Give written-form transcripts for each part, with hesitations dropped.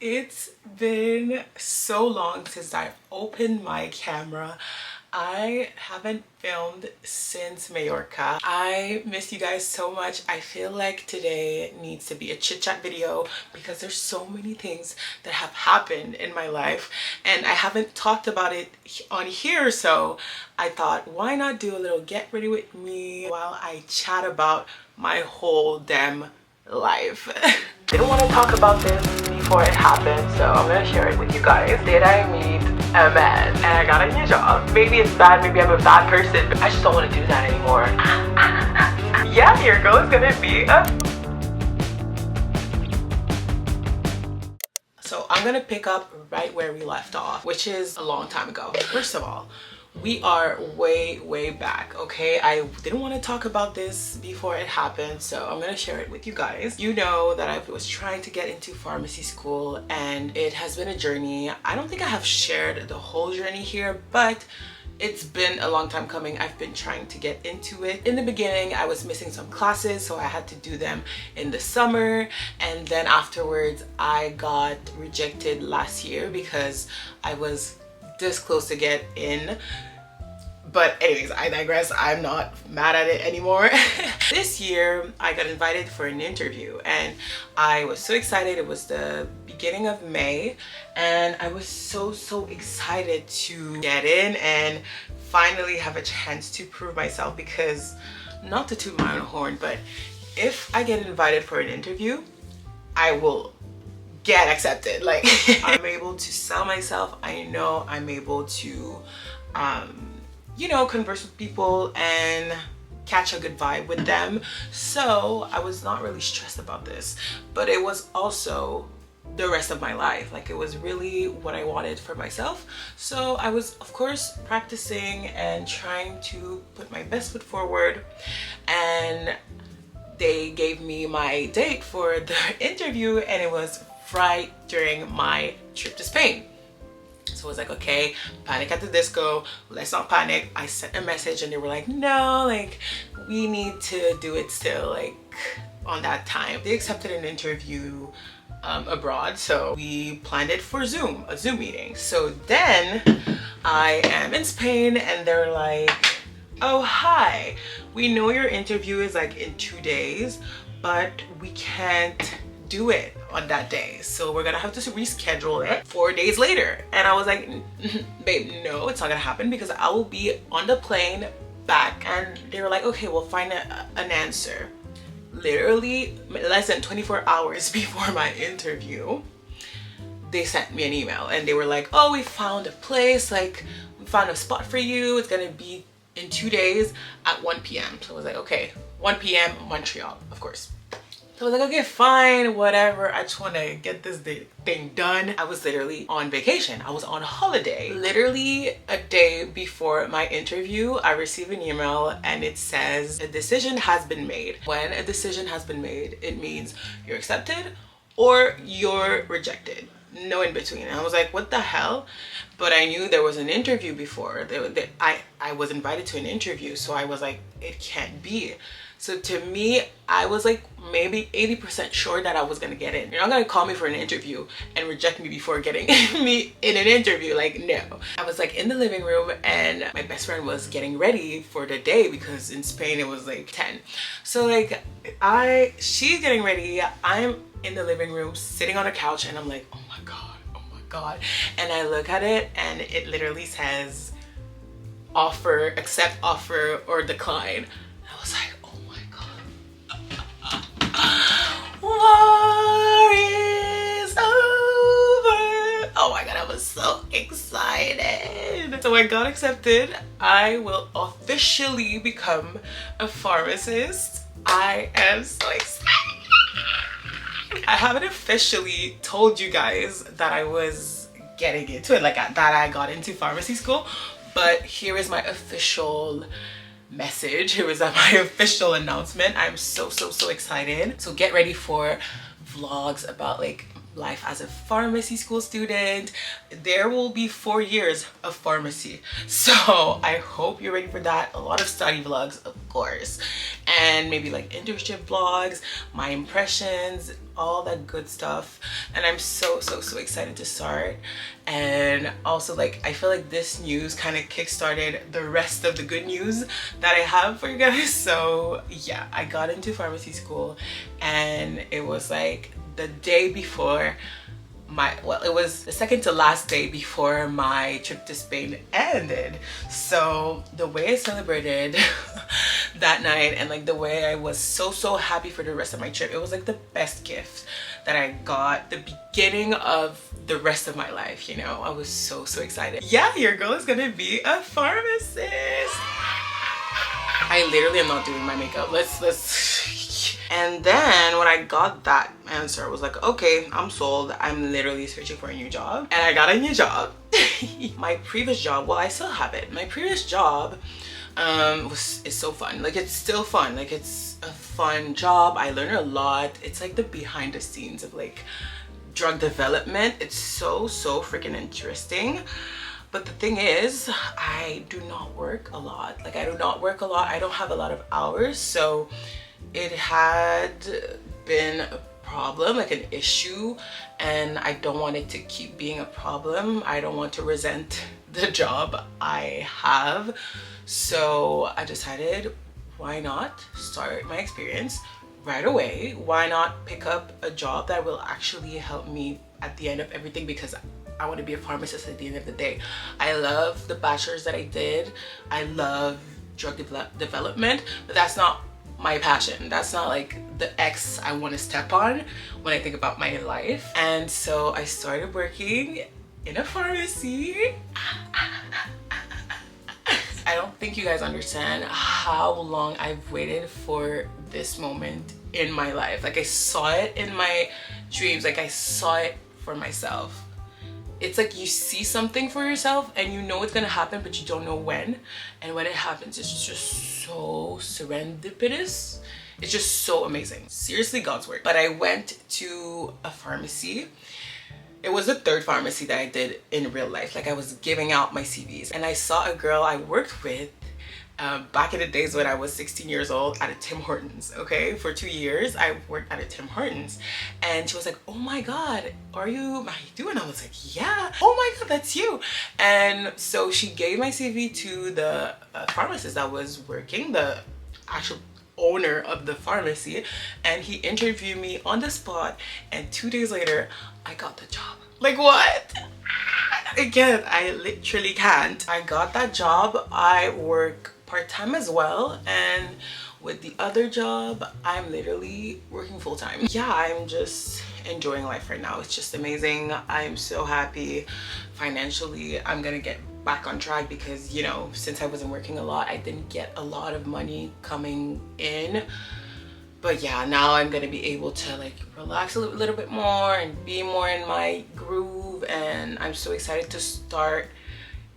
It's been so long since I opened my camera. I haven't filmed since Mallorca. I miss you guys so much. I feel like today needs to be a chit chat video because there's so many things that have happened in my life and I haven't talked about it on here, so I thought why not do a little get ready with me while I chat about my whole damn life. Didn't want to talk about this before it happened, so I'm gonna share it with you guys. Did I meet a man and I got a new job? Maybe it's bad, maybe I'm a bad person, but I just don't want to do that anymore. Yeah, here goes gonna be So I'm gonna pick up right where we left off, which is a long time ago. First of all, we are way back, okay? I didn't want to talk about this before it happened, so I'm gonna share it with you guys. You know that I was trying to get into pharmacy school and it has been a journey. I don't think I have shared the whole journey here, but it's been a long time coming. I've been trying to get into it. In the beginning, I was missing some classes, so I had to do them in the summer. And then afterwards, I got rejected last year because I was this close to get in. But anyways, I digress. I'm not mad at it anymore. This year, I got invited for an interview and I was so excited. It was the beginning of May and I was so excited to get in and finally have a chance to prove myself, because not to toot my own horn, but if I get invited for an interview, I will get accepted. Like, I'm able to sell myself. I know I'm able to you know, converse with people and catch a good vibe with them. So I was not really stressed about this, but it was also the rest of my life. Like, it was really what I wanted for myself. So I was, of course, practicing and trying to put my best foot forward, and they gave me my date for the interview and it was right during my trip to Spain. So I was like, okay, Panic at the Disco, let's not panic. I sent a message and they were like, no, like, we need to do it still, like, on that time. They accepted an interview abroad, so we planned it for Zoom, a Zoom meeting. So then I am in Spain and they're like, oh, hi, we know your interview is like in 2 days, but we can't do it on that day, so we're gonna have to reschedule it 4 days later. And I was like, babe, no, it's not gonna happen because I will be on the plane back. And they were like, okay, we'll find an answer. Literally less than 24 hours before my interview, they sent me an email and they were like, oh, we found a place, like, we found a spot for you, it's gonna be in 2 days at 1 p.m. So I was like, okay, 1 p.m. Montreal, of course. So I was like, okay, fine, whatever. I just want to get this thing done. I was literally on vacation. I was on holiday. Literally a day before my interview, I received an email and it says a decision has been made. When a decision has been made, it means you're accepted or you're rejected. No in between. And I was like, what the hell? But I knew there was an interview before. I was invited to an interview, so I was like, it can't be. So to me, I was like maybe 80% sure that I was gonna get in. You're not gonna call me for an interview and reject me before getting me in an interview, like, no. I was like in the living room and my best friend was getting ready for the day because in Spain it was like 10. So like she's getting ready, I'm in the living room sitting on a couch and I'm like, oh my God. And I look at it and it literally says offer, accept offer or decline. I was like, war is over. Oh my God, I was so excited. So I got accepted. I will officially become a pharmacist. I am so excited. I haven't officially told you guys that I was getting into it, like that I got into pharmacy school, but here is my official message. Here is my official announcement. I'm so excited. So get ready for vlogs about like life as a pharmacy school student. There will be 4 years of pharmacy, so I hope you're ready for that. A lot of study vlogs, of course, and maybe like internship vlogs, my impressions, all that good stuff. And I'm so excited to start. And also, like, I feel like this news kind of kickstarted the rest of the good news that I have for you guys. So yeah, I got into pharmacy school, and it was like the day before it was the second to last day before my trip to Spain ended. So the way I celebrated that night, and like the way I was so happy for the rest of my trip, it was like the best gift that I got, the beginning of the rest of my life, you know. I was so excited. Yeah, your girl is gonna be a pharmacist. I literally am not doing my makeup. Let's And then when I got that answer, I was like, okay, I'm sold. I'm literally searching for a new job. And I got a new job. My previous job, well, I still have it. My previous job is so fun. Like, it's still fun. Like, it's a fun job. I learned a lot. It's like the behind the scenes of like drug development. It's so freaking interesting. But the thing is, I do not work a lot. Like, I do not work a lot. I don't have a lot of hours. So it had been a problem, like an issue, and I don't want it to keep being a problem. I don't want to resent the job I have. So I decided, why not start my experience right away? Why not pick up a job that will actually help me at the end of everything? Because I want to be a pharmacist at the end of the day. I love the bachelor's that I did. I love drug development, but that's not my passion. That's not like the X I want to step on when I think about my life. And so I started working in a pharmacy. I don't think you guys understand how long I've waited for this moment in my life. Like, I saw it in my dreams. Like, I saw it for myself. It's like you see something for yourself and you know it's gonna happen, but you don't know when. And when it happens, it's just so serendipitous. It's just so amazing. Seriously, God's work. But I went to a pharmacy. It was the third pharmacy that I did in real life. Like, I was giving out my CVs, and I saw a girl I worked with back in the days when I was 16 years old at a Tim Hortons. Okay, for 2 years I worked at a Tim Hortons, and she was like, oh my god, are you Maritu? And I was like, yeah. Oh my god, that's you. And so she gave my CV to the pharmacist that was working, the actual owner of the pharmacy, and he interviewed me on the spot, and 2 days later I got the job. Like, what? Again, I literally can't. I got that job. I work part-time as well, and with the other job I'm literally working full-time. Yeah, I'm just enjoying life right now. It's just amazing. I'm so happy. Financially, I'm gonna get back on track because, you know, since I wasn't working a lot, I didn't get a lot of money coming in. But yeah, now I'm gonna be able to like relax a little bit more and be more in my groove. And I'm so excited to start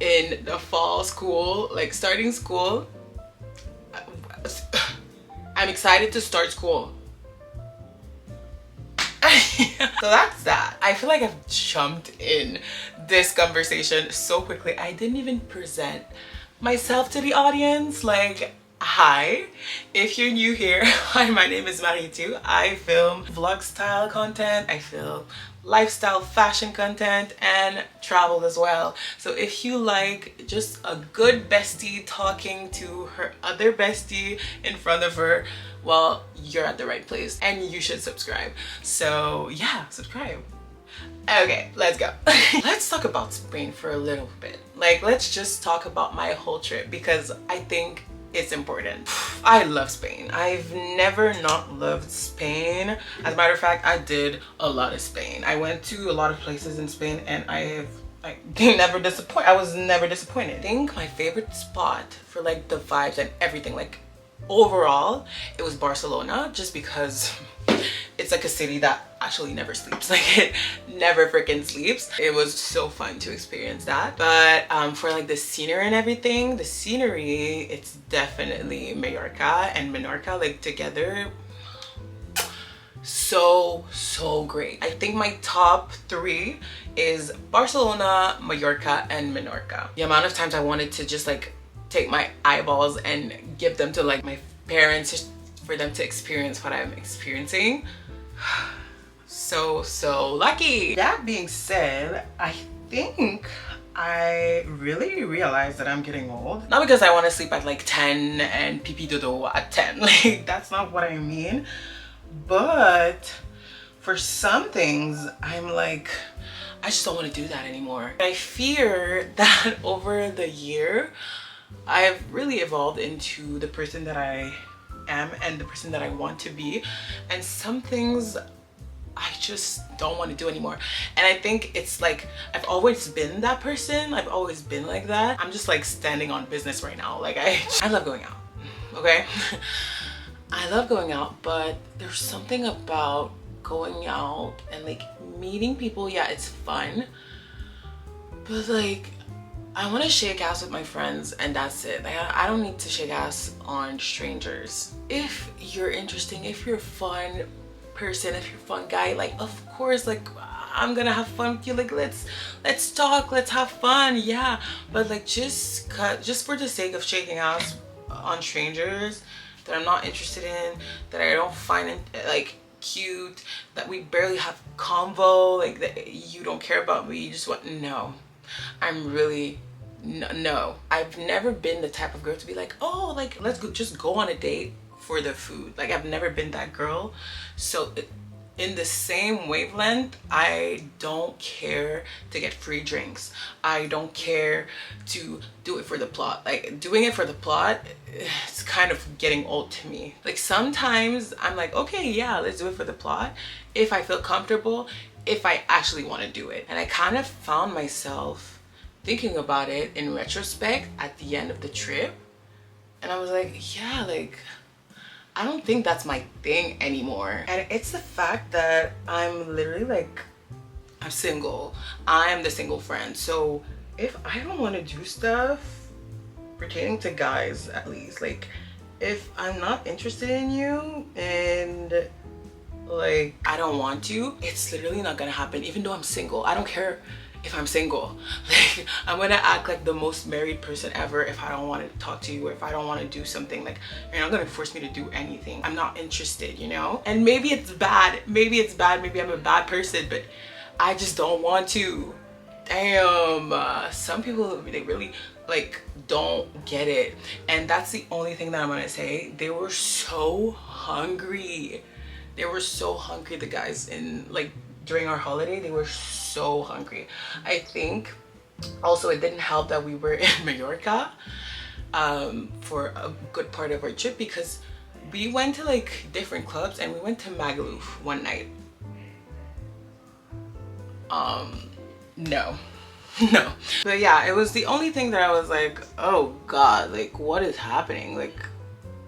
in the fall school, like starting school. I'm excited to start school. So that's that. I feel like I've jumped in this conversation so quickly. I didn't even present myself to the audience. Like, hi, if you're new here, hi, my name is Maritu. I film vlog style content, I film lifestyle fashion content, and travel as well. So if you like just a good bestie talking to her other bestie in front of her, well, you're at the right place and you should subscribe. So yeah, subscribe. Okay, let's go. Let's talk about Spain for a little bit. Like, let's just talk about my whole trip because I think it's important. I love Spain. I've never not loved Spain. As a matter of fact, I did a lot of Spain. I went to a lot of places in Spain, and I was never disappointed. I think my favorite spot for like the vibes and everything, like overall, it was Barcelona, just because it's like a city that actually never sleeps. Like, it never freaking sleeps. It was so fun to experience that. But for like the scenery and everything, the scenery, it's definitely Mallorca and Menorca, like together. So great. I think my top 3 is Barcelona, Mallorca, and Menorca. The amount of times I wanted to just like take my eyeballs and give them to like my parents, just for them to experience what I'm experiencing. So lucky. That being said, I think I really realized that I'm getting old. Not because I want to sleep at like 10 and pee dodo at 10. Like, that's not what I mean. But for some things, I'm like, I just don't want to do that anymore. I fear that over the year, I've really evolved into the person that I am and the person that I want to be. And some things I just don't want to do anymore. And I think it's like, I've always been that person. I've always been like that. I'm just like standing on business right now. Like I love going out, okay? I love going out, but there's something about going out and like meeting people. Yeah, it's fun, but like I want to shake ass with my friends and that's it. Like, I don't need to shake ass on strangers. If you're interesting, if you're a fun person, if you're a fun guy, like of course, like I'm gonna have fun with you. Like let's talk, let's have fun, yeah. But like just for the sake of shaking ass on strangers that I'm not interested in, that I don't find like cute, that we barely have convo, like that you don't care about me, you just want, no. I'm really no. I've never been the type of girl to be like, oh, like let's go, just go on a date for the food. Like I've never been that girl. So in the same wavelength, I don't care to get free drinks. I don't care to do it for the plot. Like doing it for the plot, it's kind of getting old to me. Like sometimes I'm like, okay, yeah, let's do it for the plot. If I feel comfortable, if I actually want to do it. And I kind of found myself thinking about it in retrospect at the end of the trip. And I was like, yeah, like I don't think that's my thing anymore. And it's the fact that I'm literally like, I'm single. I'm the single friend. So if I don't want to do stuff pertaining to guys, at least, like if I'm not interested in you and like I don't want to, it's literally not gonna happen. Even though I'm single, I don't care if I'm single. Like I'm gonna act like the most married person ever if I don't want to talk to you, or if I don't want to do something. Like you're not gonna force me to do anything. I'm not interested, you know? And maybe it's bad, maybe I'm a bad person, but I just don't want to. Damn, some people, they really like don't get it. And that's the only thing that I'm gonna say. They were so hungry. They were so hungry, the guys, in like during our holiday. They were so hungry. I think also it didn't help that we were in Mallorca for a good part of our trip, because we went to like different clubs and we went to Magaluf one night. No. No. But yeah, it was the only thing that I was like, oh god, like what is happening? Like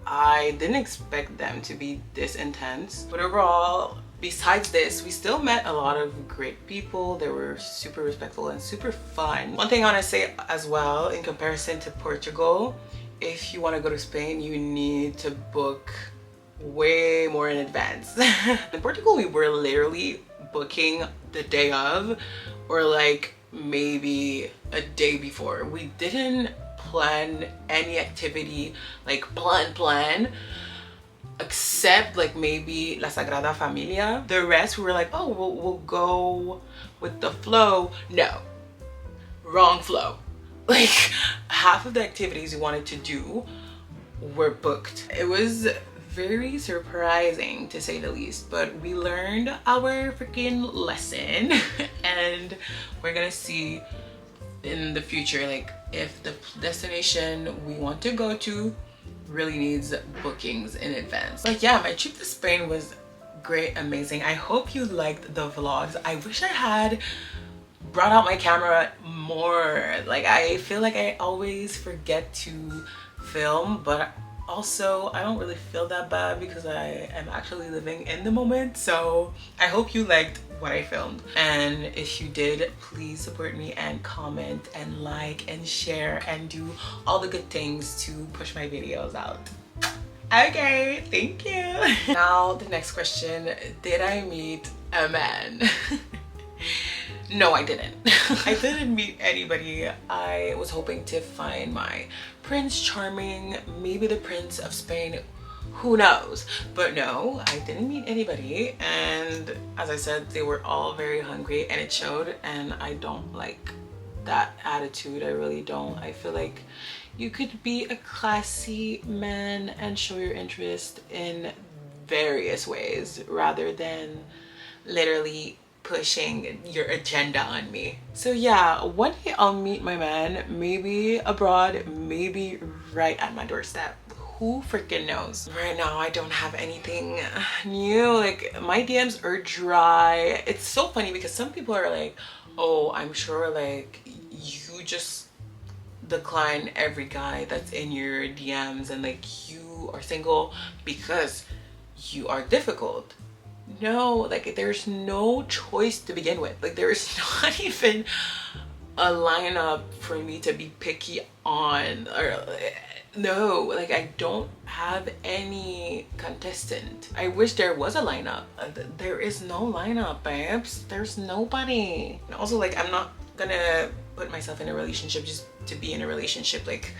I didn't expect them to be this intense. But overall, besides this, we still met a lot of great people. They were super respectful and super fun. One thing I want to say as well, in comparison to Portugal, if you want to go to Spain, you need to book way more in advance. In Portugal, we were literally booking the day of, or like maybe a day before. We didn't plan any activity, like plan, except like maybe La Sagrada Familia. The rest we were like, oh, we'll go with the flow. No, wrong flow. Like half of the activities we wanted to do were booked. It was very surprising, to say the least, but we learned our freaking lesson. And we're gonna see in the future, like if the destination we want to go to really needs bookings in advance. Like yeah, my trip to Spain was great, amazing. I hope you liked the vlogs. I wish I had brought out my camera more. Like I feel like I always forget to film, but also I don't really feel that bad because I am actually living in the moment. So I hope you liked what I filmed, and if you did, please support me and comment and like and share and do all the good things to push my videos out. Okay, thank you. Now the next question, did I meet a man? No, I didn't. I didn't meet anybody. I was hoping to find my Prince Charming, maybe the Prince of Spain, Who knows? But no, I didn't meet anybody, and as I said, they were all very hungry and it showed, and I don't like that attitude. I really don't. I feel like you could be a classy man and show your interest in various ways rather than literally pushing your agenda on me. So yeah, one day I'll meet my man, maybe abroad, maybe right at my doorstep. Who freaking knows? Right now I don't have anything new. Like, my DMs are dry. It's so funny because some people are like, oh, I'm sure like you just decline every guy that's in your DMs and like you are single because you are difficult. No, like there's no choice to begin with. Like, there is not even a lineup for me to be picky on, or no, like I don't have any contestant. I wish there was a lineup. There is no lineup, babes. There's nobody. And also, like, I'm not gonna put myself in a relationship just to be in a relationship. Like,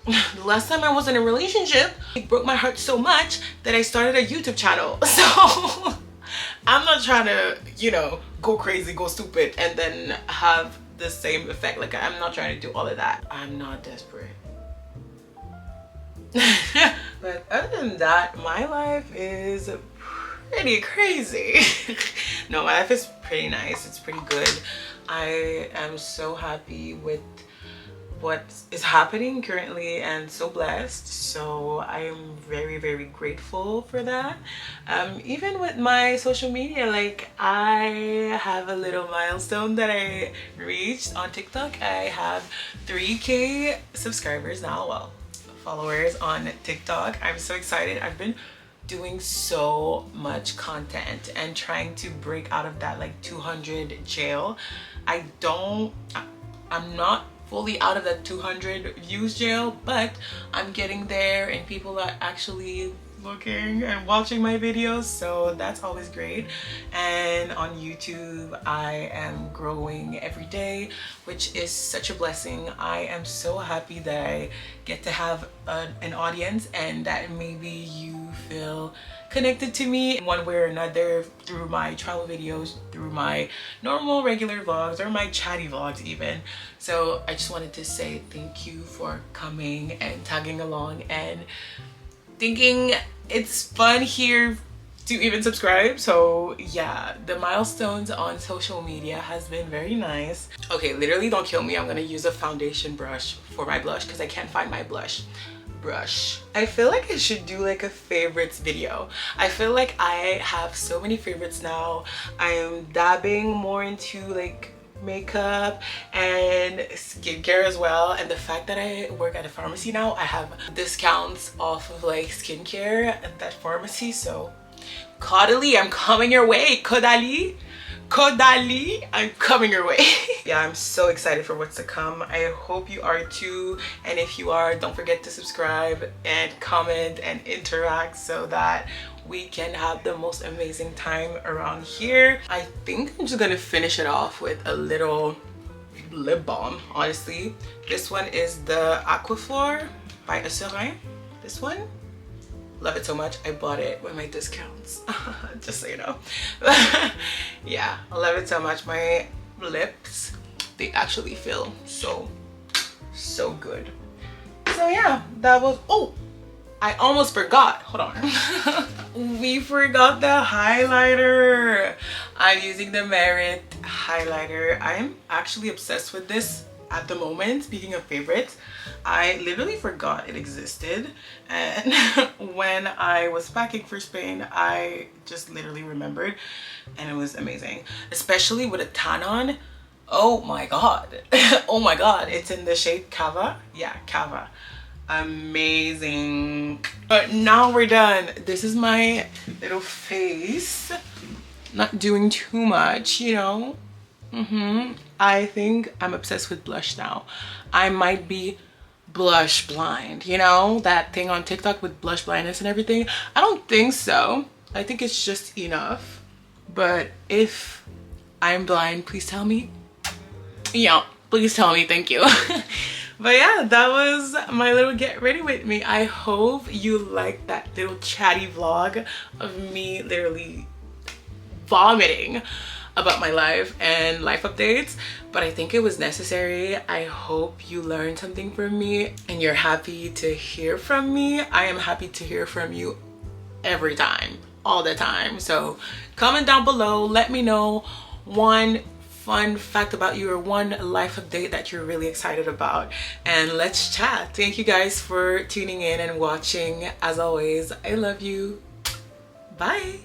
the last time I was in a relationship, it broke my heart so much that I started a YouTube channel. So I'm not trying to, you know, go crazy, go stupid, and then have the same effect. Like, I'm not trying to do all of that. I'm not desperate. But other than that, my life is pretty crazy. No, my life is pretty nice. It's pretty good. I am so happy with what is happening currently and so blessed. So I am very, very grateful for that. Even with my social media, like, I have a little milestone that I reached on TikTok. I have 3K subscribers now. Well, followers on TikTok. I'm so excited. I've been doing so much content and trying to break out of that like 200 jail. I'm not fully out of that 200 views jail, but I'm getting there and people are actually looking and watching my videos, so that's always great. And on YouTube, I am growing every day, which is such a blessing. I am so happy that I get to have an audience and that maybe you feel connected to me in one way or another through my travel videos, through my normal regular vlogs, or my chatty vlogs even. So I just wanted to say thank you for coming and tagging along and thinking it's fun here to even subscribe. So yeah, the milestones on social media has been very nice. Okay, literally don't kill me. I'm gonna use a foundation brush for my blush because I can't find my blush brush. I feel like I should do like a favorites video. I feel like I have so many favorites now. I am dabbing more into like makeup and skincare as well, and the fact that I work at a pharmacy now, I have discounts off of like skincare at that pharmacy. So Kodali, I'm coming your way. Kodali, I'm coming your way. Yeah, I'm so excited for what's to come. I hope you are too, and if you are, don't forget to subscribe and comment and interact so that we can have the most amazing time around here. I think I'm just gonna finish it off with a little lip balm, honestly. This one is the Aquaphor by Storytime. This one, love it so much. I bought it with my discounts, just so you know. Yeah, I love it so much. My lips, they actually feel so good. So yeah, that was, oh, I almost forgot. Hold on. We forgot the highlighter. I'm using the Merit highlighter. I'm actually obsessed with this at the moment. Speaking of favorites, I literally forgot it existed. And when I was packing for Spain, I just literally remembered, and it was amazing. Especially with a tan on. Oh my God. Oh my God. It's in the shade Cava. Yeah, Cava. Amazing. But now we're done. This is my little face. Not doing too much, you know. I think I'm obsessed with blush now. I might be blush blind, you know, that thing on TikTok with blush blindness and everything. I don't think so. I think it's just enough. But if I'm blind, please tell me. Yeah, please tell me. Thank you. But yeah, that was my little get ready with me. I hope you liked that little chatty vlog of me literally vomiting about my life and life updates, but I think it was necessary. I hope you learned something from me and you're happy to hear from me. I am happy to hear from you every time, all the time. So comment down below, let me know one fun fact about you or one life update that you're really excited about, and let's chat. Thank you guys for tuning in and watching. As always, I love you. Bye.